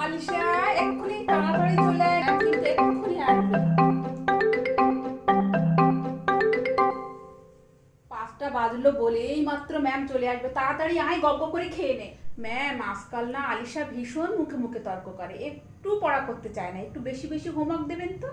আলিশা, এক্ষুনি তাড়াতাড়ি চলে আয়, ম্যাম কিন্তু এক্ষুনি আসবে। 5টা বাজলো বলেই মাত্র ম্যাম চলে আসবে, তাড়াতাড়ি আয়, গপ গপ করে খেয়ে নে। ম্যাম আজকাল না আলিশা ভীষণ মুখে মুখে তর্ক করে, একটু পড়া করতে চায় না। একটু বেশি বেশি হোমওয়ার্ক দেবেন তো,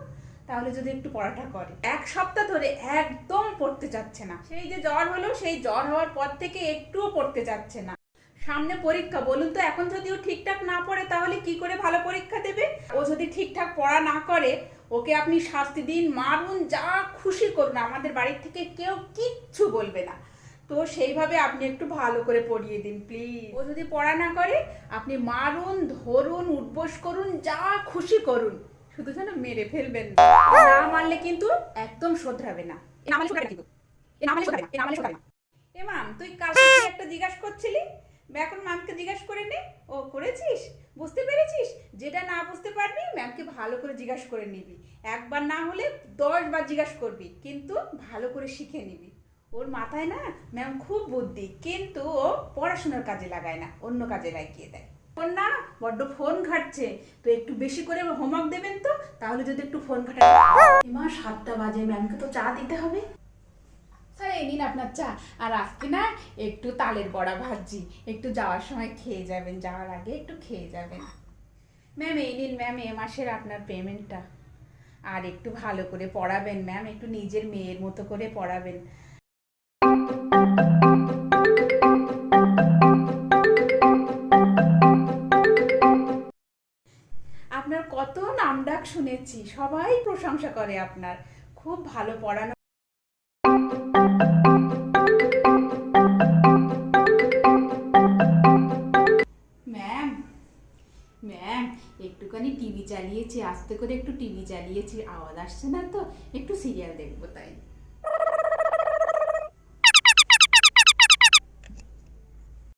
তাহলে যদি একটু পড়াটা করে। 1 সপ্তাহ ধরে একদম পড়তে চাচ্ছে না। সেই যে জ্বর হলো, সেই জ্বর হওয়ার পর থেকে একটুও পড়তে চাচ্ছে না। সামনে পরীক্ষা, বলুন তো এখন যদি ও ঠিকঠাক না পড়ে তাহলে কি করে ভালো পরীক্ষা দেবে? ও যদি ঠিকঠাক পড়া না করে, ওকে আপনি শাস্তি দিন, মারুন, যা খুশি করুন, আমাদের বাড়ির থেকে কেউ কিচ্ছু বলবে না। তো সেইভাবে আপনি একটু ভালো করে পড়িয়ে দিন প্লিজ। ও যদি পড়া না করে, আপনি মারুন, ধরুন, উঠবোস করুন, যা খুশি করুন, শুধু যেন মেরে ফেলবেন না। না মারলে কিন্তু একদম শোধরাবে না। এ না মারলে শোধরাবে না, কিন্তু এ না মারলে শোধরাবে না, এ না মারলে শোধরাবে না। এ মাম, তুই কালকে কি একটা জিজ্ঞাসা করছিলি? এখন ম্যামকে জিজ্ঞাসা করে নে। ও করেছিস? বুঝতে পেরেছিস? যেটা না বুঝতে পারবি ম্যামকে ভালো করে জিজ্ঞাসা করে নিবি। একবার না হলে 10বার জিজ্ঞাসা করবি, কিন্তু ভালো করে শিখে নিবি। ওর মাথায় না ম্যাম খুব বুদ্ধি, কিন্তু ও পড়াশোনার কাজে লাগায় না, অন্য কাজে লাগিয়ে দেয়। ফোন না, বড্ড ফোন ঘাটছে। তো একটু বেশি করে হোমওয়ার্ক দেবেন তো, তাহলে যদি একটু ফোন ঘাটা। মা 7টা বাজে, ম্যামকে তো চা দিতে হবে। স্যার এই নিন আপনার চা। আর আজকে না একটু তালের বড়া ভাজি, একটু যাওয়ার সময় খেয়ে যাবেন, যাওয়ার আগে একটু খেয়ে যাবেন। ম্যাম এই নিন ম্যাম, এ মাসের আপনার পেমেন্টটা। আর একটু ভালো করে পড়াবেন ম্যাম, একটু নিজের মেয়ের মতো করে পড়াবেন। আপনার কত নামডাক শুনেছি, সবাই প্রশংসা করে আপনার, খুব ভালো পড়ানো। ম্যাম, ম্যাম একটুখানি টিভি চালিয়েছি, আস্তে করে একটু টিভি চালিয়েছি, আওয়াজ আসছে না তো, একটু সিরিয়াল দেখবো তাই।